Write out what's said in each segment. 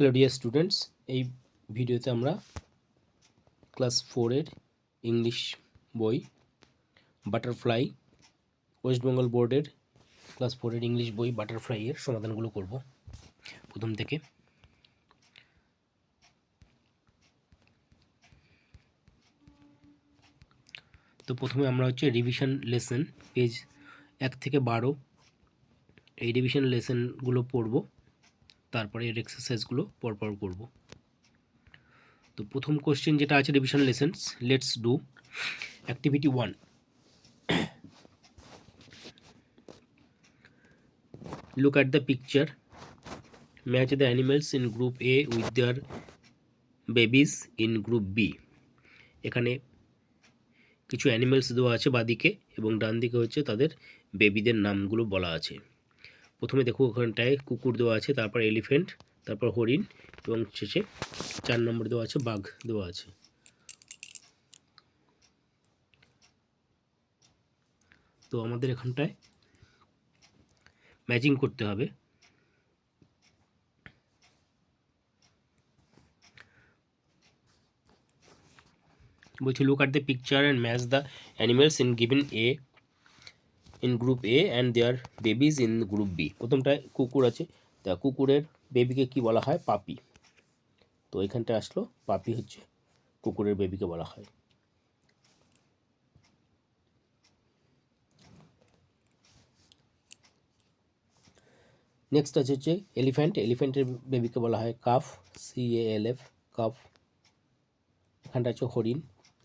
Hello dear students, এই ভিডিওতে আমরা ক্লাস 4-এর ইংলিশ বই বাটারফ্লাই, ওয়েস্ট বেঙ্গল বোর্ডের ক্লাস 4-এর ইংলিশ বই বাটারফ্লাইয়ের সমাধানগুলো করব প্রথম থেকে। তো প্রথমে আমরা রিভিশন লেসন পেজ 1 থেকে 12 এই রিভিশন লেসনগুলো পড়ব, তারপরে এর এক্সারসাইজগুলো পরপর করব। তো প্রথম কোশ্চেন যেটা আছে revision lessons, let's do activity 1. Look at the picture. Match the animals in group A with their babies in group B. এখানে কিছু অ্যানিমেলস দেওয়া আছে বাঁদিকে এবং ডান দিকে হচ্ছে তাদের বেবিদের নামগুলো বলা আছে। প্রথমে দেখো ওখানটায় কুকুর দেওয়া আছে, তারপর এলিফ্যান্ট, তারপর হরিণ এবং শেষে 4 নম্বর দেওয়া আছে বাঘ দেওয়া আছে। তো আমাদের এখানটায় ম্যাচিং করতে হবে। বলছি look at the picture and match the animals in given a in group A and their babies in group B. প্রথমটায় কুকুর আছে, তা কুকুরের বেবিকে কি বলা হয়? পাপি। তো এখানটা আসলো পাপি হচ্ছে কুকুরের বেবিকে বলা হয়। নেক্সট আছে হচ্ছে এলিফ্যান্ট। এলিফ্যান্টের বেবিকে বলা হয় কাফ, CALF, কাফ। এখানটা আছে হরিণ,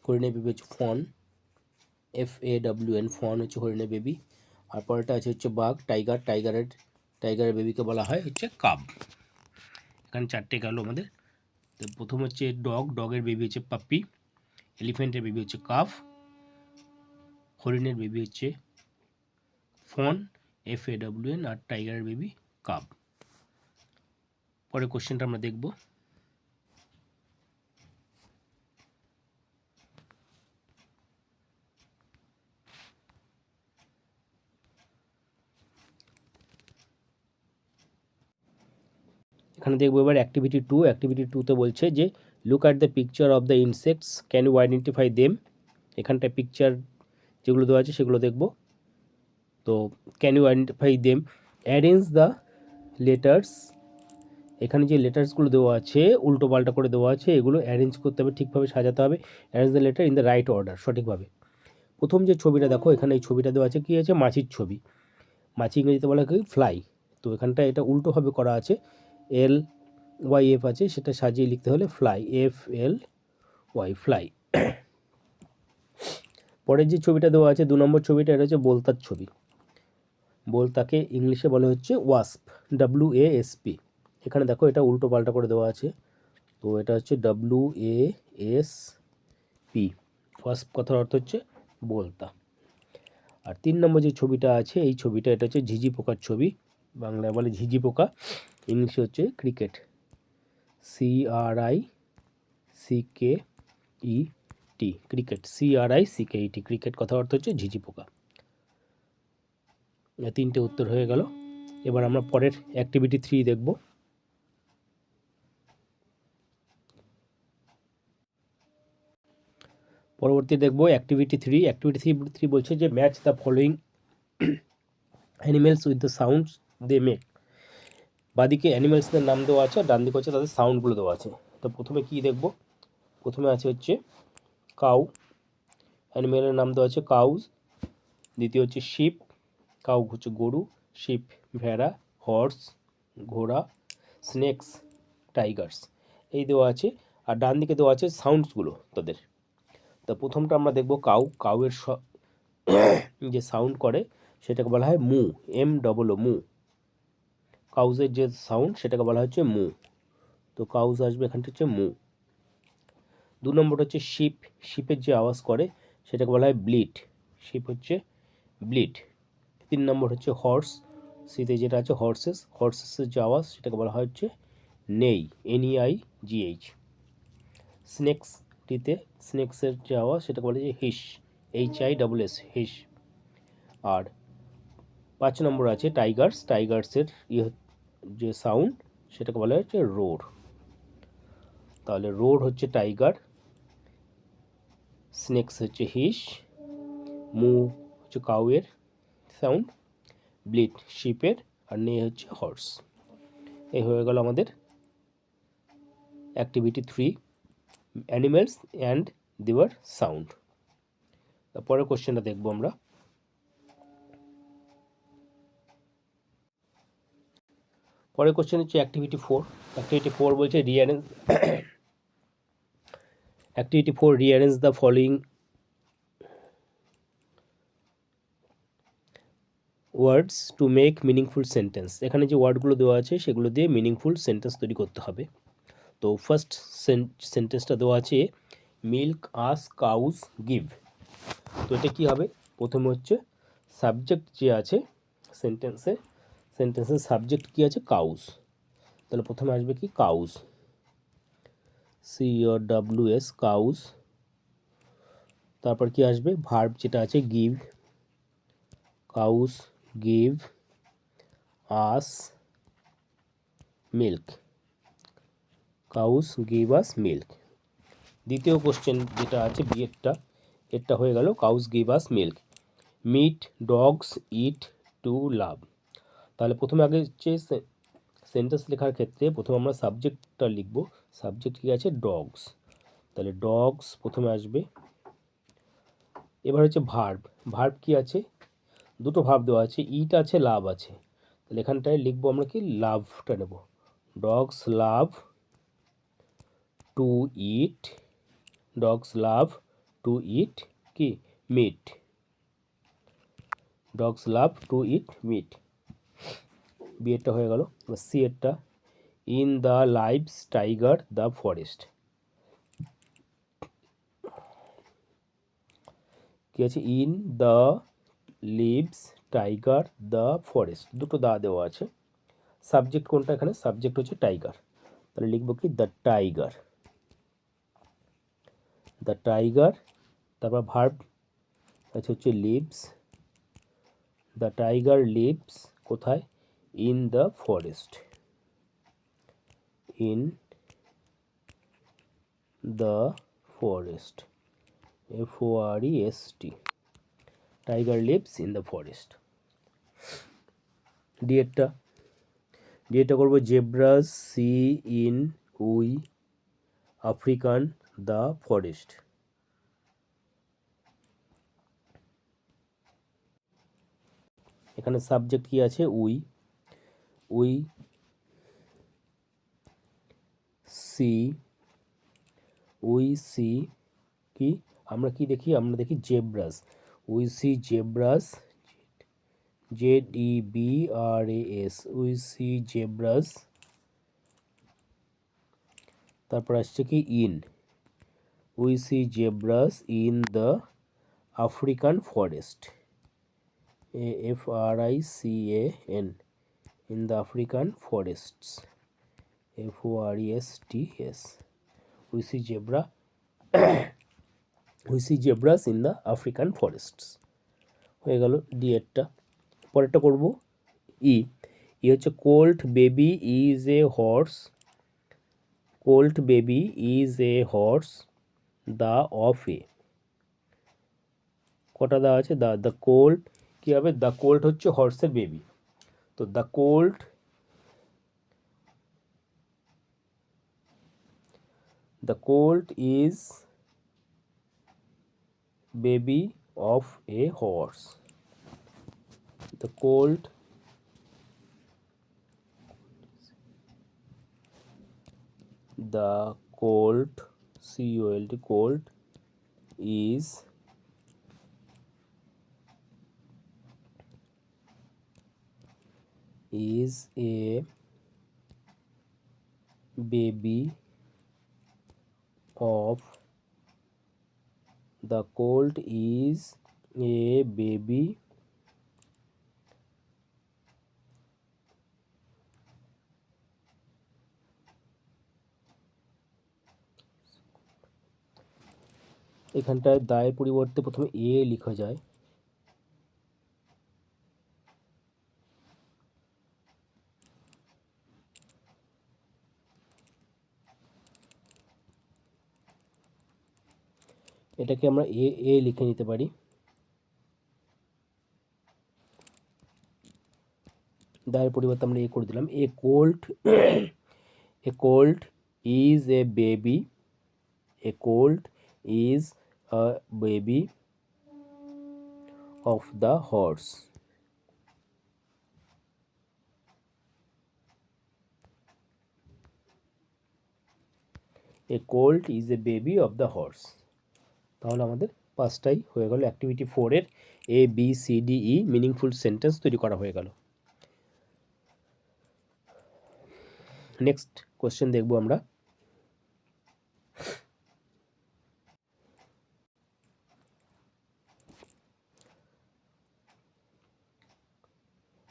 হরিণের বেবি হচ্ছে ফন, FAWN, ফন হচ্ছে হরিণের বেবি। আর পরেরটা আছে হচ্ছে বাঘ, টাইগার, টাইগারের বেবিকে বলা হয় হচ্ছে কাব। এখানে 4টে গেল আমাদের। তো প্রথম হচ্ছে ডগ, ডগের বেবি হচ্ছে পাপ্পি, এলিফ্যান্টের বেবি হচ্ছে কাফ, হরিণের বেবি হচ্ছে ফন, FAWN, আর টাইগারের বেবি কাব। পরে কোশ্চেনটা আমরা দেখব। এখানে দেখবো এবার অ্যাক্টিভিটি 2। অ্যাক্টিভিটি 2তে বলছে যে look at the picture of the insects, can you identify them. এখানটায় পিকচার যেগুলো দেওয়া আছে সেগুলো দেখব। তো can you identify them, arrange the letters. এখানে যে লেটার্সগুলো দেওয়া আছে উল্টো পাল্টা করে দেওয়া আছে, এগুলো অ্যারেঞ্জ করতে হবে, ঠিকভাবে সাজাতে হবে। Arrange the letter in the right order, সঠিকভাবে। প্রথম যে ছবিটা দেখো, এখানে এই ছবিটা দেওয়া আছে, কী আছে? মাছির ছবি। মাছি ইংরেজিতে বলা হয় ফ্লাই। তো এখানটা এটা উল্টোভাবে করা আছে, LYF আছে, সেটা সাজিয়ে লিখতে হলে ফ্লাই, FLY, ফ্লাই। পরের যে ছবিটা দেওয়া আছে 2 নম্বর ছবিটা, এটা হচ্ছে বোলতার ছবি। বোলতাকে ইংলিশে বলে হচ্ছে ওয়াস্প, WASP। এখানে দেখো এটা উল্টো পাল্টা করে দেওয়া আছে, তো এটা হচ্ছে WASP। ওয়াস্প কথার অর্থ হচ্ছে বোলতা। আর 3 নম্বর যে ছবিটা আছে, এই ছবিটা, এটা হচ্ছে ঝিঝি পোকার ছবি, বাংলায় বলে ঝিঝি পোকা, ইংলিশে হচ্ছে cricket, CRICKET, cricket, CRICKET, cricket কথার অর্থ হচ্ছে ঝিঝি পোকা। 3টে উত্তর হয়ে গেল। এবার আমরা পরের অ্যাক্টিভিটি 3 দেখব। পরবর্তী দেখব অ্যাক্টিভিটি 3। অ্যাক্টিভিটি 3 বলছে যে match the following animals with the sounds they make. বাদিকে অ্যানিমেলসদের নাম দেওয়া আছে, ডান দিকে হচ্ছে তাদের সাউন্ডগুলো দেওয়া আছে। তো প্রথমে কি দেখব? প্রথমে আছে হচ্ছে কাউ, অ্যানিমেলের নাম দেওয়া আছে কাউজ। দ্বিতীয় হচ্ছে শিপ, কাউ হচ্ছে গরু, শিপ ভেড়া, হর্স ঘোড়া, স্নেকস টাইগার্স, এই দেওয়া আছে। আর ডান দিকে দেওয়া আছে সাউন্ডসগুলো তাদের। তা প্রথমটা আমরা দেখব কাউ। কাউয়ের যে সাউন্ড করে সেটাকে বলা হয় মু, MOO, মু। কাউজের যে সাউন্ড সেটাকে বলা হচ্ছে মু। তো কাউজ আসবে এখানটা হচ্ছে মু। 2 নম্বর হচ্ছে শিপ, শিপের যে আওয়াজ করে সেটাকে বলা হয় ব্লিট, শিপ হচ্ছে ব্লিট। 3 নম্বর হচ্ছে হর্স, সিতে যেটা আছে হর্সেস, হর্সেসের যে আওয়াজ সেটাকে বলা হয় হচ্ছে নেই, NEIGH। স্নেকস, টিতে স্নেকসের যে আওয়াজ সেটাকে বলা হয় হিস, HISS, হিস। আর 5 নম্বর আছে টাইগার্স, টাইগার্সের যে সাউন্ড সেটাকে বলা হচ্ছে রোর, তাহলে রোর হচ্ছে টাইগার, স্নেক্স হচ্ছে হিস, মু হচ্ছে কাউয়ের সাউন্ড, ব্লিট শিপের, আর নে হচ্ছে হর্স। এই হয়ে গেল আমাদের অ্যাক্টিভিটি 3, অ্যানিমেলস অ্যান্ড দেওয়ার সাউন্ড। তারপরের কোশ্চেনটা দেখবো আমরা। পরের কোশ্চেন হচ্ছে অ্যাক্টিভিটি 4। অ্যাক্টিভিটি 4 বলছে rearrange activity 4 rearrange the following words to make meaningful sentence. এখানে যে ওয়ার্ডগুলো দেওয়া আছে সেগুলো দিয়ে মিনিংফুল সেন্টেন্স তৈরি করতে হবে। তো ফার্স্ট সেন্টেন্সটা দেওয়া আছে মিল্ক আস কাউস গিভ। তো এটা কী হবে? প্রথমে হচ্ছে সাবজেক্ট যে আছে সেন্টেন্সের সাবজেক্ট কী আছে? কাউস। তাহলে প্রথমে আসবে কি? Cows, COWS, cows. তারপর কি আসবে? ভার্ব যেটা আছে give, cows give us milk, cows give us milk. দ্বিতীয় কোশ্চেন যেটা আছে এরটা হয়ে গেল cows give us milk, meat dogs eat to love. তাহলে প্রথমে আগে হচ্ছে সেন্টেন্স লেখার ক্ষেত্রে প্রথমে আমরা সাবজেক্টটা লিখব। সাবজেক্ট কী আছে? ডগস। তাহলে ডগস প্রথমে আসবে। এবার হচ্ছে ভার্ব। ভার্ব কি আছে? দুটো ভার্ব দেওয়া আছে, ইট আছে, লাভ আছে। তাহলে এখানটায় লিখবো আমরা কি? লাভটা নেব। Dogs love to eat, dogs love to eat কি? Meat. Dogs love to eat meat. B এরটা হয়ে গেল। এবার সি এরটা, in the lives tiger the forest. কি আছে? In the lives tiger the forest, দুটো দা দেওয়া আছে। সাবজেক্ট কোনটা এখানে? সাবজেক্ট হচ্ছে টাইগার। তাহলে লিখবো কি? The tiger, the tiger. তারপর ভার্ব আছে হচ্ছে লিভস, দ্য টাইগার লিভস কোথায়? In the forest, in the forest, FOREST, tiger lives in the forest. ডিএটা করবো zebras see in we African the forest. এখানে সাবজেক্ট কি আছে? We, we see, we see কি? আমরা কি দেখি? আমরা দেখি zebras, we see zebras, ZEBRAS, we see zebras. তারপর আসছে কি? In, we see zebras in the African forest, AFRICAN, in the African forests, FORESTS। We see zebra, we see zebras in the African forests. হয়ে গেল ডিএরটা। পরেরটা করব E. E হচ্ছে colt baby is a horse, colt baby is a horse the of a. কটা দেওয়া আছে? The Colt কী হবে? দ্য কোল্ট হচ্ছে হর্সের বেবি। তো the Colt, the Colt is baby of A horse, the Colt, the Colt, COLT, Colt is a baby of, the colt is a baby এখানটায় দায়ের পরিবর্তে প্রথমে এ লেখা যায়। এটাকে আমরা এ এ লিখে নিতে পারি। দায়ের পরিবর্তে আমরা এ করে দিলাম। A colt a colt is a baby, a colt is a baby of the horse. A colt is a baby of the horse. তাহলে আমাদের পাঁচটাই হয়ে গেল। অ্যাক্টিভিটি 4 এর A B C D E meaningful sentence তৈরি করা হয়ে গেল। নেক্সট কোশ্চেন দেখব আমরা।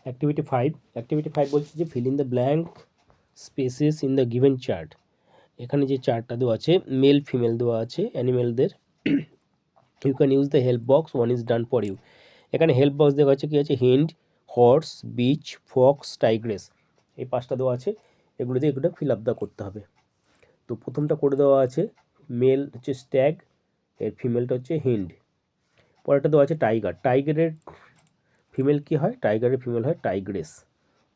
অ্যাক্টিভিটি 5 বলছে যে fill in the blank spaces in the given chart. এখানে যে চার্টটা দেওয়া আছে মেল ফিমেল দেওয়া আছে অ্যানিমেলদের। You can use the help box, one is done for you. এখানে হেল্প বক্স দেওয়া আছে কি আছে, hind, horse, bitch, fox, tigress, এই পাঁচটা দেওয়া আছে। এগুলো দিয়ে এগুলো ফিল আপ দা করতে হবে। তো প্রথমটা করে দেওয়া আছে মেল হচ্ছে স্ট্যাগ, এর ফিমেলটা হচ্ছে হিন্ড। পরেরটা দেওয়া আছে টাইগার, টাইগারের ফিমেল কি হয়, টাইগারের ফিমেল হয় টাইগ্রেস।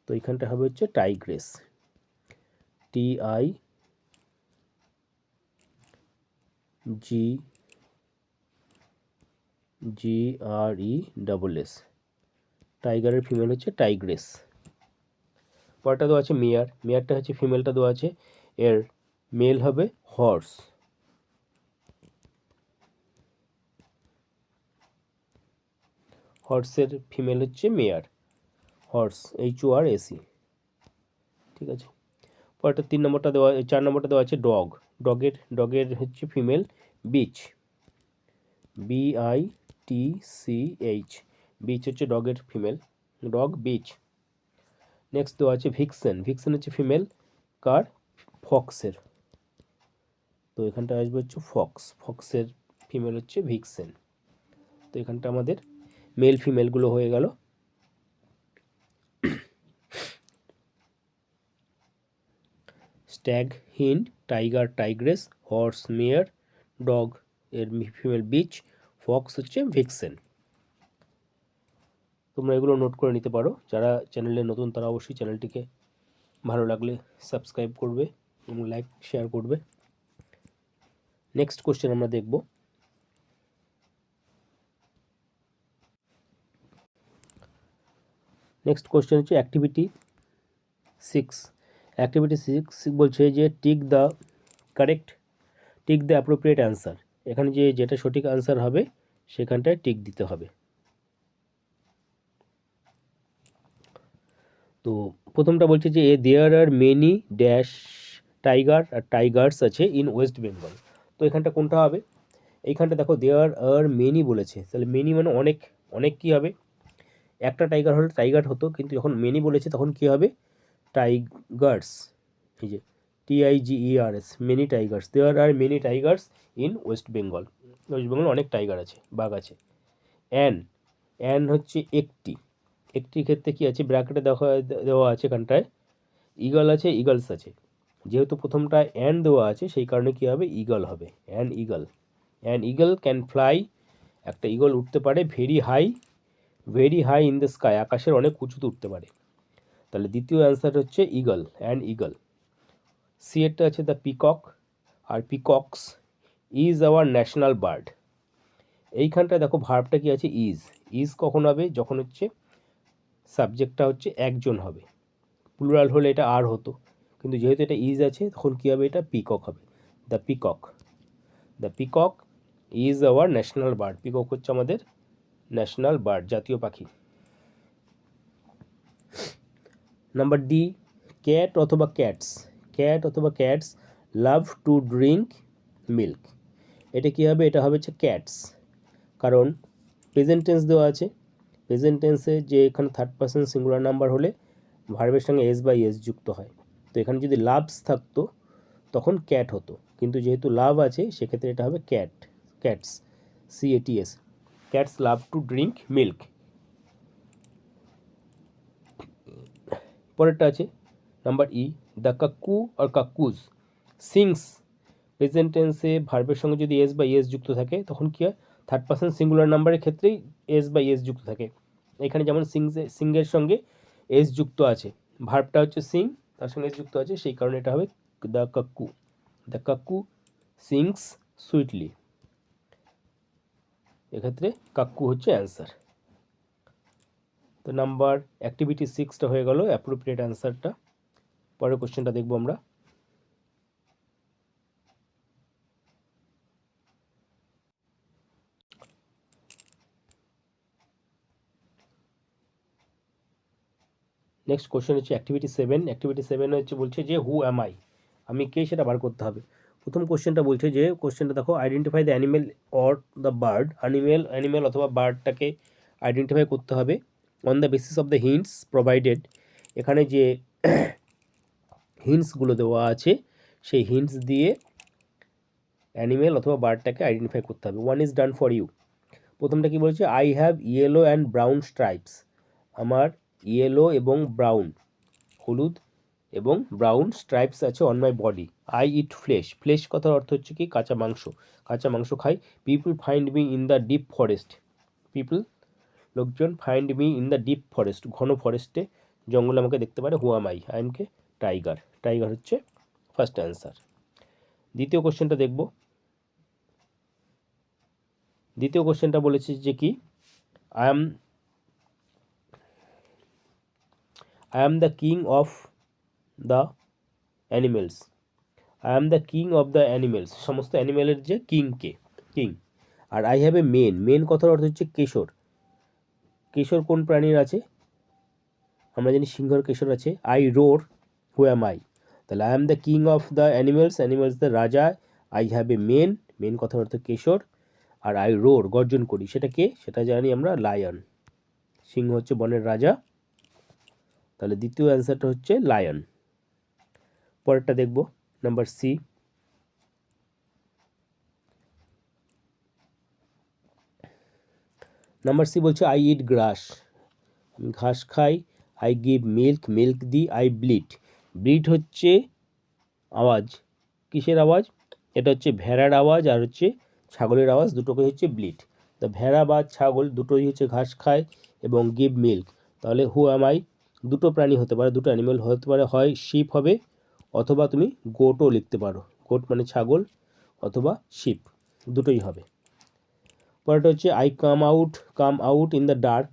তো এইখানটা হবে হচ্ছে টাইগ্রেস, TIGRESS, টাইগারের ফিমেল হচ্ছে টাইগ্রেস। পরেরটা দেওয়া আছে মেয়ার, মেয়ারটা হচ্ছে ফিমেলটা দেওয়া আছে, এর মেল হবে হর্স। হর্সের ফিমেল হচ্ছে মেয়ার, হর্স, HORSE। ঠিক আছে। পরেরটা 4 নম্বরটা দেওয়া আছে ডগ, ডগের হচ্ছে ফিমেল বিচ, BITCH, বিচ হচ্ছে ডগের ফিমেল, ডগ বিচ। নেক্সট দেওয়া আছে ভিক্সেন, ভিক্সেন হচ্ছে ফিমেল কার, ফক্সের। তো এখানটা আসবে হচ্ছে ফক্স, ফক্সের ফিমেল হচ্ছে ভিক্সেন। তো এখানটা আমাদের মেল ফিমেলগুলো হয়ে গেল। Stag hind, tiger tigress, horse mare, dog এর ফিমেল বিচ, ফক্স হচ্ছে ভিক্সেন। তোমরা এগুলো নোট করে নিতে পারো। যারা চ্যানেলে নতুন তারা অবশ্যই চ্যানেলটিকে ভালো লাগলে সাবস্ক্রাইব করবে এবং লাইক শেয়ার করবে। নেক্সট কোশ্চেন আমরা দেখব। নেক্সট কোশ্চেন হচ্ছে অ্যাক্টিভিটি 6। অ্যাক্টিভিটি 6 বলছে যে টিক দ্য অ্যাপ্রোপ্রিয়েট অ্যান্সার। এখানে যেটা সঠিক অ্যান্সার হবে সেখানটায় টিক দিতে হবে। তো প্রথমটা বলছে যে দেয়ার আর মেনি ড্যাশ টাইগার্স আছে ইন ওয়েস্ট বেঙ্গল। তো এখানটা কোনটা হবে, এইখানটা দেখো দেয়ার আর মেনি বলেছে, তাহলে মেনি মানে অনেক, অনেক কী হবে, একটা টাইগার হলে টাইগার হতো, কিন্তু যখন মেনি বলেছে তখন কী হবে, টাইগার্স, এই যে TIGERS, many tigers, there are many tigers in West Bengal, West Bengal অনেক টাইগার আছে, বাঘ আছে। অ্যান হচ্ছে একটির ক্ষেত্রে কি আছে, ব্র্যাকেটে দেওয়া আছে এখানটায় ইগল আছে, ইগলস আছে, যেহেতু প্রথমটা অ্যান দেওয়া আছে সেই কারণে কি হবে, ইগল হবে, অ্যান ইগল ক্যান ফ্লাই, একটা ইগল উঠতে পারে, very high in the sky, আকাশের অনেক উঁচুতে উঠতে পারে। তাহলে দ্বিতীয় অ্যান্সার হচ্ছে ইগল, অ্যান ইগল। সি এরটা আছে দ্য পিকক, আর peacocks is our national bird. এইখানটায় দেখো ভার্বটা কি আছে, ইজ কখন হবে, যখন হচ্ছে সাবজেক্টটা হচ্ছে একজন হবে, প্লুরাল হলে এটা আর হতো, কিন্তু যেহেতু এটা ইজ আছে তখন কী হবে, এটা পিকক হবে, the peacock is our national bird, peacock হচ্ছে আমাদের ন্যাশনাল বার্ড, জাতীয় পাখি। নাম্বার ডি, ক্যাট অথবা cats love to drink milk. এটা কী হবে, এটা হবে হচ্ছে ক্যাটস, কারণ প্রেজেন্ট টেন্স দেওয়া আছে, প্রেজেন্ট টেন্সে যে এখানে থার্ড পারসন সিঙ্গুলার নাম্বার হলে ভার্বের সঙ্গে এস বাই এস যুক্ত হয়। তো এখানে যদি লাভস থাকতো তখন ক্যাট হতো, কিন্তু যেহেতু লাভ আছে সেক্ষেত্রে এটা হবে cats, CATS, cats love to drink milk. পরেরটা আছে নাম্বার ই, দ্য কাক্কু আর কাক্কুজ সিংস প্রেজেন্ট টেন্সে ভার্বের সঙ্গে যদি এস বা ইএস যুক্ত থাকে তখন কী হয়, থার্ড পার্সন সিঙ্গুলার নাম্বারের ক্ষেত্রেই এস বা ইএস যুক্ত থাকে। এখানে যেমন সিংয়ের সঙ্গে এস যুক্ত আছে, ভার্বটা হচ্ছে সিং, তার সঙ্গে এস যুক্ত আছে, সেই কারণে এটা হবে the Kakku. The Kakku sings sweetly, এক্ষেত্রে কাক্কু হচ্ছে অ্যান্সার। তো নাম্বার অ্যাক্টিভিটি 6টা হয়ে গেল অ্যাপ্রোপ্রিয়েট অ্যান্সারটা। পরের কোশ্চেনটা দেখবো আমরা। নেক্সট কোশ্চেন হচ্ছে অ্যাক্টিভিটি 7। অ্যাক্টিভিটি 7 হচ্ছে বলছে যে হু অ্যাম আই, আমি কে সেটা বার করতে হবে। প্রথম কোশ্চেনটা বলছে যে, কোশ্চেনটা দেখো, identify the animal or the bird. Animal অথবা বার্ডটাকে আইডেন্টিফাই করতে হবে on the basis of the hints provided. এখানে যে হিন্টসগুলো দেওয়া আছে সেই হিন্টস দিয়ে অ্যানিমেল অথবা বার্ডটাকে আইডেন্টিফাই করতে হবে। One is done for you. প্রথমটা কি বলছে, I have yellow and brown stripes. আমার ইয়েলো এবং ব্রাউন, হলুদ এবং ব্রাউন স্ট্রাইপস আছে on my body. I eat flesh. Flesh কথার অর্থ হচ্ছে কি, কাঁচা মাংস। কাঁচা মাংস খাই। People find me in the deep forest. People, লোকজন, find me in the deep forest, ঘন ফরেস্টে, জঙ্গলে আমাকে দেখতে পারে। Who am I, I am K tiger. Tiger হচ্ছে ফার্স্ট অ্যান্সার। দ্বিতীয় কোশ্চেনটা দেখব। দ্বিতীয় কোশ্চেনটা বলেছে যে কি, I am the king of the animals. I am the king of the animals, সমস্ত অ্যানিমেলের যে কিংকে, king. R I have a mane. Mane কথার অর্থ হচ্ছে কেশর। কেশর কোন প্রাণীর আছে, আমরা জানি সিংহর কেশর আছে। I roar, who am I. তাহলে I am the king of the animals, animals the রাজা। I have a mane, mane কথার অর্থ কেশর। আর আই রোর, গর্জন করি, সেটা কে, সেটা জানি আমরা লায়ন। সিংহ হচ্ছে বনের রাজা, তাহলে দ্বিতীয় অ্যান্সারটা হচ্ছে লায়ন। পরেরটা দেখব, নাম্বার সি। নাম্বার সি বলছে আই ইট গ্রাস। আমি ঘাস খাই। আই গিভ মিল্ক, মিল্ক দিই। আই ব্লিট। ব্লিট হচ্ছে আওয়াজ, কিসের আওয়াজ, এটা হচ্ছে ভেড়ার আওয়াজ আর হচ্ছে ছাগলের আওয়াজ, দুটোকে হচ্ছে ব্লিট। তো ভেড়া বা ছাগল দুটোই হচ্ছে ঘাস খায় এবং গিভ মিল্ক। তাহলে হু অ্যাম আই, দুটো প্রাণী হতে পারে, দুটো অ্যানিমেল হতে পারে, হয় শিপ হবে অথবা তুমি গোটও লিখতে পারো। গোট মানে ছাগল, অথবা শিপ, দুটোই হবে। পরেরটা হচ্ছে I come out in the dark.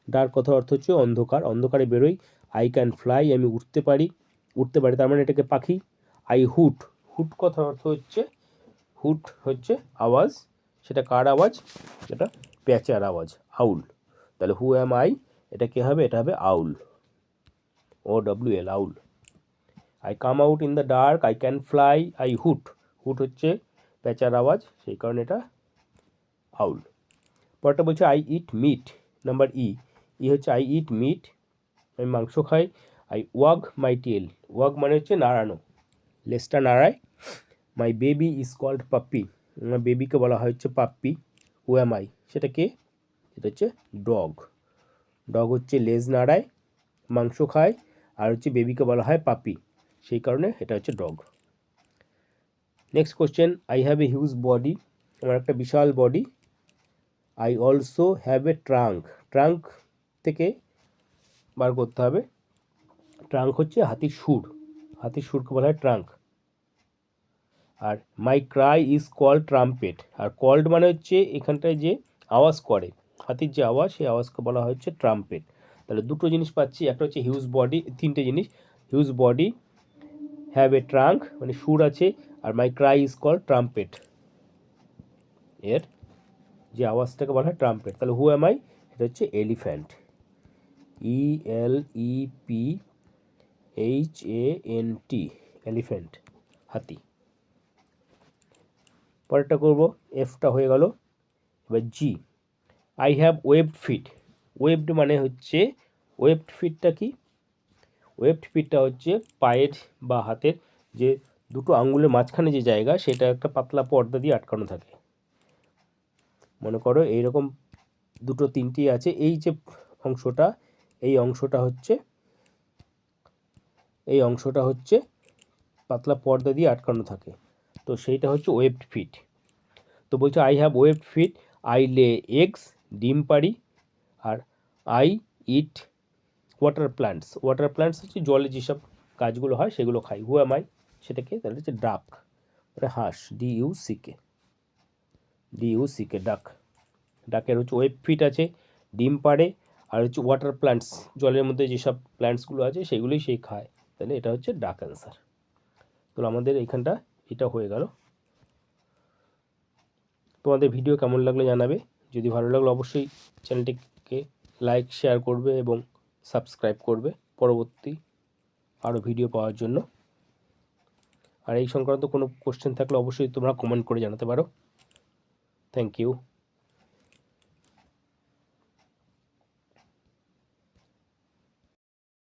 Dark কথার অর্থ হচ্ছে অন্ধকার, অন্ধকারে বেরোই। আই ক্যান ফ্লাই, আমি উঠতে পারি, তার মানে এটাকে পাখি। আই হুট, হুট কথার অর্থ হচ্ছে, হুট হচ্ছে আওয়াজ, সেটা কার আওয়াজ, এটা প্যাঁচার আওয়াজ, আউল। তাহলে হু অ্যাম আই, এটা কে হবে, এটা হবে owl, OWL, owl. I come out in the dark, I can fly, I hoot. Hoot হচ্ছে প্যাঁচার আওয়াজ, সেই কারণে এটা আউল। পরটা বলছে I eat meet, number E. হচ্ছে আই ইট মিট, আমি মাংস খাই। আই ওয়াগ মাই টেল। ওয়াগ মানে হচ্ছে নাড়ানো, লেজটা নাড়ায়। My baby is called puppy. আমার বেবিকে বলা হয় হচ্ছে পাপ্পি। হু অ্যাম আই, সেটা কে, এটা হচ্ছে ডগ। ডগ হচ্ছে লেজ নাড়ায়, মাংস খায়, আর হচ্ছে বেবিকে বলা হয় পাপি, সেই কারণে এটা হচ্ছে dog. Next question, I have a huge body. আমার একটা বিশাল body. I also have a trunk. Trunk থেকে বার করতে হবে। ট্রাঙ্ক হচ্ছে হাতির সুর, হাতির সুরকে বলা হয় ট্রাঙ্ক। আর my cry is called trumpet. আর কল্ড মানে হচ্ছে এখানটায় যে আওয়াজ করে, হাতির যে আওয়াজ, সেই আওয়াজকে বলা হচ্ছে ট্রাম্পেট। তাহলে দুটো জিনিস পাচ্ছি, একটা হচ্ছে হিউজ বডি, তিনটে জিনিস, huge body, have a trunk মানে সুর আছে, আর my cry is called trumpet, এর যে আওয়াজটাকে বলা হয় ট্রাম্পেট। তাহলে হু অ্যাম আই, এটা হচ্ছে এলিফ্যান্ট, ELEPHANT, এলিফ্যান্ট, হাতি। পরেরটা করব, এফটা হয়ে গেল। এবার G, I have webbed feet. Webbed মানে হচ্ছে, ওয়েবড ফিটটা কি, ওয়েবড ফিটটা হচ্ছে পায়ের বা হাতের যে দুটো আঙ্গুলের মাঝখানে যে জায়গা, সেটা একটা পাতলা পর্দা দিয়ে আটকানো থাকে। মনে করো এইরকম দুটো তিনটি আছে, এই যে অংশটা, এই অংশটা হচ্ছে পাতলা পর্দা দিয়ে আটকানো থাকে। তো সেইটা হচ্ছে ওয়েবড ফিড। তো বলছে I have webbed feet, I lay eggs, ডিম পারি, আর I eat water plants. Water plants হচ্ছে জলে যেসব কাজগুলো হয় সেগুলো খাই। হু এম আই, সেটাকে তাহলে হচ্ছে ডাক, মানে হাঁস, ডিইউসিকে ডাক। ডাকের হচ্ছে ওয়েব ফিট আছে, ডিম পাড়ে, আর হচ্ছে ওয়াটার প্ল্যান্টস, জলের মধ্যে যেসব প্ল্যান্টসগুলো আছে সেগুলোই সেই খায়। তাহলে এটা হচ্ছে ডাক অ্যান্সার। তো আমাদের এইখানটা এটা হয়ে গেল। তোমাদের ভিডিও কেমন লাগলো জানাবে। যদি ভালো লাগলো অবশ্যই চ্যানেলটিকে লাইক শেয়ার করবে এবং সাবস্ক্রাইব করবে পরবর্তী আরও ভিডিও পাওয়ার জন্য। আর এই সংক্রান্ত কোনো কোশ্চেন থাকলে অবশ্যই তোমরা কমেন্ট করে জানাতে পারো। Thank you.